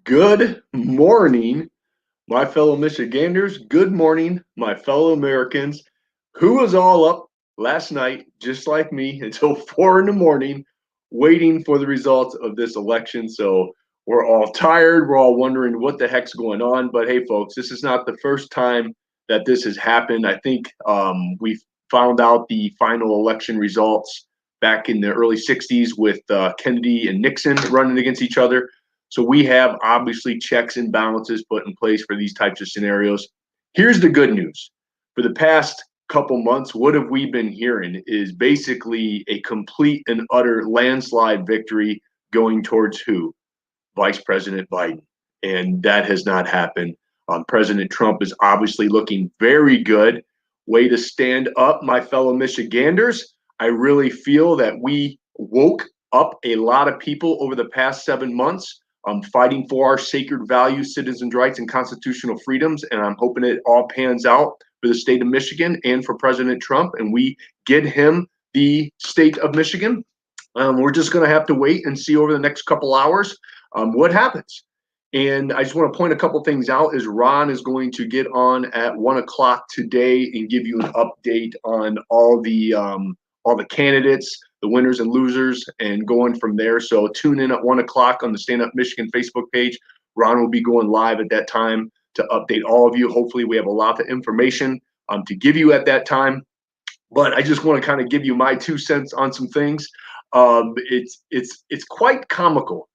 Good morning, my fellow Michiganders. Good morning, my fellow Americans. Who was all up last night, just like me, until 4 in the morning, waiting for the results of this election? So we're all tired. We're all wondering what the heck's going on. But hey, folks, this is not the first time that this has happened. I think we found out the final election results back in the early 60s with Kennedy and Nixon running against each other. So we have obviously checks and balances put in place for these types of scenarios. Here's the good news. For the past couple months, what have we been hearing is basically a complete and utter landslide victory going towards who? Vice President Biden. And that has not happened. President Trump is obviously looking very good. Way to stand up, my fellow Michiganders. I really feel that we woke up a lot of people over the past 7 months, fighting for our sacred values, citizens' rights, and constitutional freedoms. And I'm hoping it all pans out for the state of Michigan and for President Trump, and we get him the state of Michigan. We're just going to have to wait and see over the next couple hours what happens. And I just want to point a couple things out. Is Ron is going to get on at 1 o'clock today and give you an update on all the candidates, the winners and losers, and going from there. So tune in at 1 o'clock on the Stand Up Michigan Facebook page. Ron will be going live at that time to update all of you. Hopefully, we have a lot of information to give you at that time. But I just want to kind of give you my 2 cents on some things. It's quite comical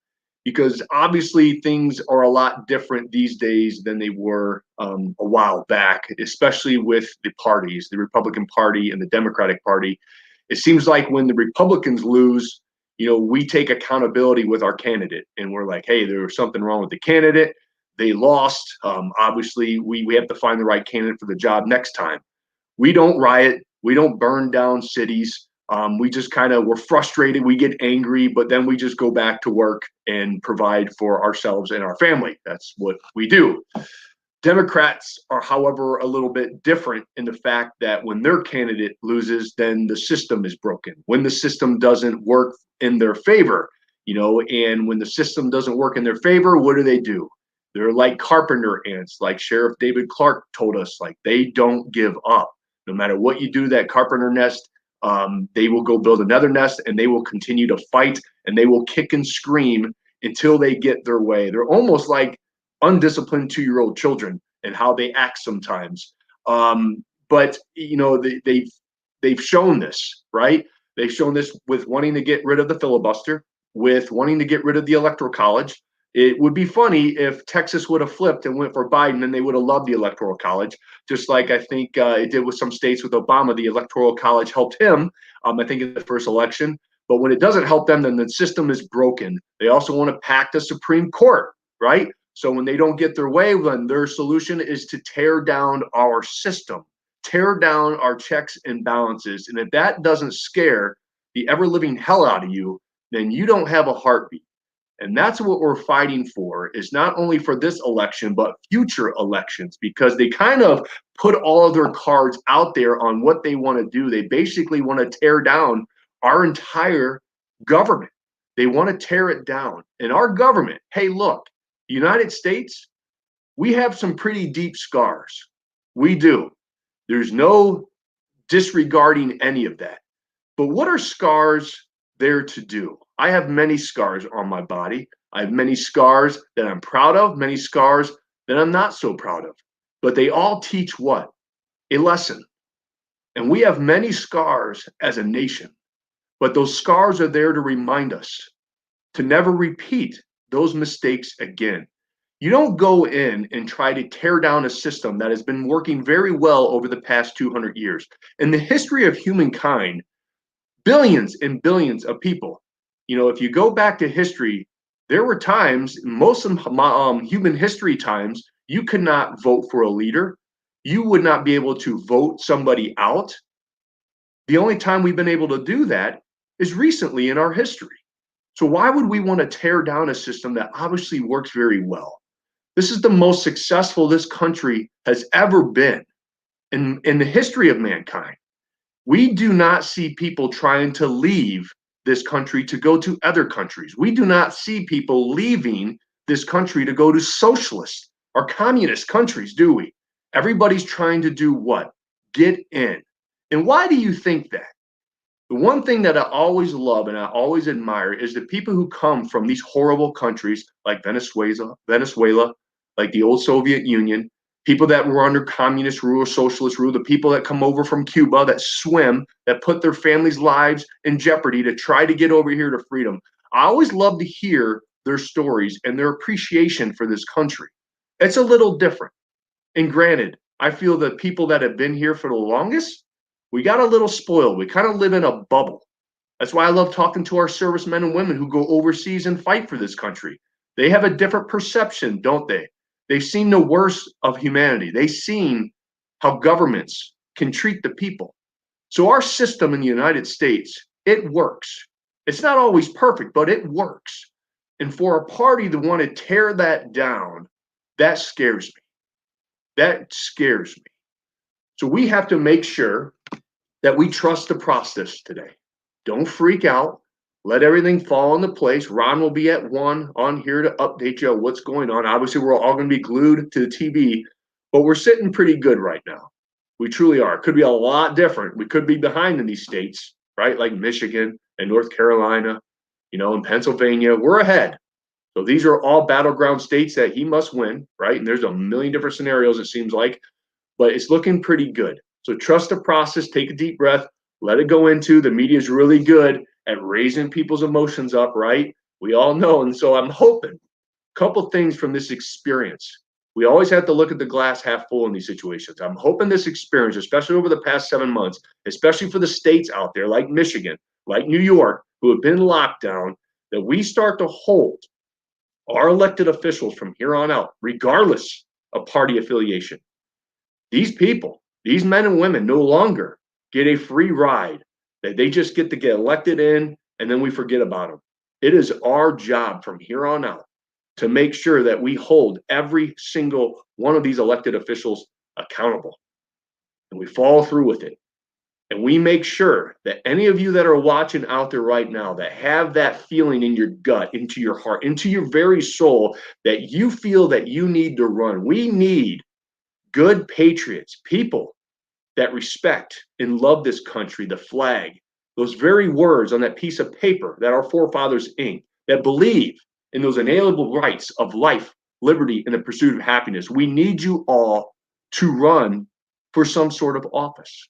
because obviously things are a lot different these days than they were a while back, especially with the parties, the Republican Party and the Democratic Party. It seems like when the Republicans lose, we take accountability with our candidate and we're like, hey, there was something wrong with the candidate. They lost. Obviously, we have to find the right candidate for the job next time. We don't riot. We don't burn down cities. We just we're frustrated. We get angry, but then we just go back to work and provide for ourselves and our family. That's what we do. Democrats are, however, a little bit different in the fact that when their candidate loses, then the system is broken. When the system doesn't work in their favor, and when the system doesn't work in their favor, what do? They're like carpenter ants, like Sheriff David Clark told us, like they don't give up. No matter what you do to that carpenter nest, they will go build another nest and they will continue to fight and they will kick and scream until they get their way. They're almost like undisciplined 2-year-old children and how they act sometimes. But they've shown this, right? They've shown this with wanting to get rid of the filibuster, with wanting to get rid of the electoral college. It would be funny if Texas would have flipped and went for Biden and they would have loved the electoral college, just like I think it did with some states with Obama. The electoral college helped him, I think, in the first election. But when it doesn't help them, then the system is broken. They also want to pack the Supreme Court, right? So when they don't get their way, then their solution is to tear down our system, tear down our checks and balances. And if that doesn't scare the ever-living hell out of you, then you don't have a heartbeat. And that's what we're fighting for, is not only for this election, but future elections, because they kind of put all of their cards out there on what they want to do. They basically want to tear down our entire government. They want to tear it down. And our government, hey, look, the United States, we have some pretty deep scars. We do. There's no disregarding any of that. But what are scars there to do? I have many scars on my body. I have many scars that I'm proud of, many scars that I'm not so proud of. But they all teach what? A lesson. And we have many scars as a nation. But those scars are there to remind us to never repeat those mistakes again. You don't go in and try to tear down a system that has been working very well over the past 200 years. In the history of humankind, billions and billions of people, if you go back to history, there were times, most of human history times, you could not vote for a leader. You would not be able to vote somebody out. The only time we've been able to do that is recently in our history. So why would we want to tear down a system that obviously works very well? This is the most successful this country has ever been in the history of mankind. We do not see people trying to leave this country to go to other countries. We do not see people leaving this country to go to socialist or communist countries, do we? Everybody's trying to do what? Get in. And why do you think that? The one thing that I always love and I always admire is the people who come from these horrible countries like Venezuela, like the old Soviet Union, people that were under communist rule, socialist rule, the people that come over from Cuba that swim, that put their families' lives in jeopardy to try to get over here to freedom. I always love to hear their stories and their appreciation for this country. It's a little different. And granted, I feel that people that have been here for the longest, we got a little spoiled. We kind of live in a bubble. That's why I love talking to our servicemen and women who go overseas and fight for this country. They have a different perception, don't they? They've seen the worst of humanity. They've seen how governments can treat the people. So our system in the United States, it works. It's not always perfect, but it works. And for a party to want to tear that down, that scares me. That scares me. So we have to make sure that we trust the process today. Don't freak out. Let everything fall into place. Ron will be at 1 on here to update you on what's going on. Obviously, we're all going to be glued to the TV, but we're sitting pretty good right now. We truly are. It could be a lot different. We could be behind in these states, right? Like Michigan and North Carolina, and Pennsylvania. We're ahead. So these are all battleground states that he must win, right? And there's a million different scenarios, it seems like, but it's looking pretty good. So trust the process, take a deep breath, let it go into. The media is really good at raising people's emotions up, right? We all know. And so I'm hoping a couple things from this experience. We always have to look at the glass half full in these situations. I'm hoping this experience, especially over the past 7 months, especially for the states out there like Michigan, like New York, who have been locked down, that we start to hold our elected officials from here on out, regardless of party affiliation. These people, these men and women no longer get a free ride that they just get to get elected in and then we forget about them. It is our job from here on out to make sure that we hold every single one of these elected officials accountable and we follow through with it. And we make sure that any of you that are watching out there right now that have that feeling in your gut, into your heart, into your very soul, that you feel that you need to run. We need good patriots, people that respect and love this country, the flag, those very words on that piece of paper that our forefathers inked, that believe in those inalienable rights of life, liberty, and the pursuit of happiness. We need you all to run for some sort of office,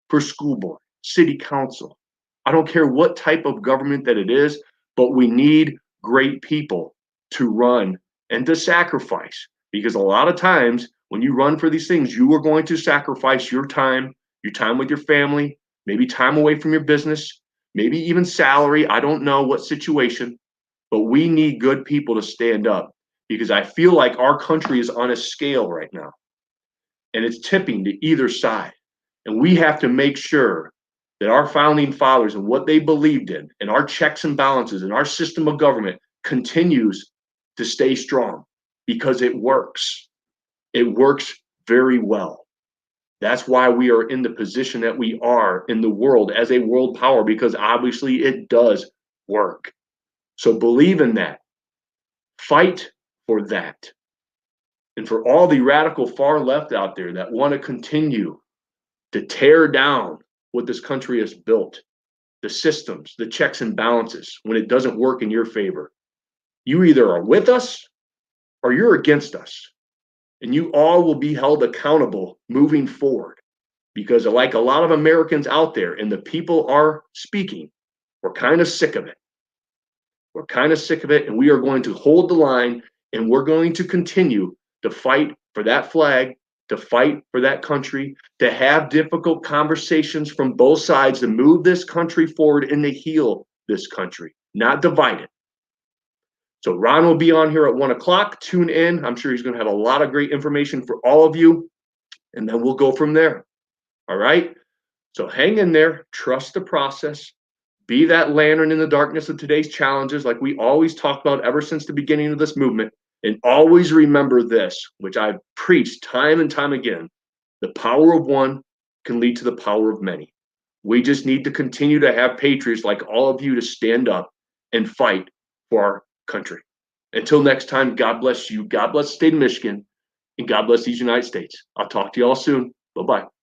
for school board, city council. I don't care what type of government that it is, but we need great people to run and to sacrifice. Because a lot of times when you run for these things, you are going to sacrifice your time with your family, maybe time away from your business, maybe even salary. I don't know what situation, but we need good people to stand up because I feel like our country is on a scale right now and it's tipping to either side. And we have to make sure that our founding fathers and what they believed in and our checks and balances and our system of government continues to stay strong because it works. It works very well. That's why we are in the position that we are in the world as a world power, because obviously it does work. So believe in that. Fight for that. And for all the radical far left out there that want to continue to tear down what this country has built, the systems, the checks and balances, when it doesn't work in your favor, you either are with us or you're against us. And you all will be held accountable moving forward because like a lot of Americans out there and the people are speaking, we're kind of sick of it. We're kind of sick of it and we are going to hold the line and we're going to continue to fight for that flag, to fight for that country, to have difficult conversations from both sides to move this country forward and to heal this country, not divide it. So Ron will be on here at 1 o'clock. Tune in. I'm sure he's going to have a lot of great information for all of you. And then we'll go from there. All right. So hang in there. Trust the process. Be that lantern in the darkness of today's challenges, like we always talked about ever since the beginning of this movement. And always remember this, which I've preached time and time again. The power of one can lead to the power of many. We just need to continue to have patriots like all of you to stand up and fight for our country. Until next time, God bless you. God bless the state of Michigan. And God bless these United States. I'll talk to you all soon. Bye-bye.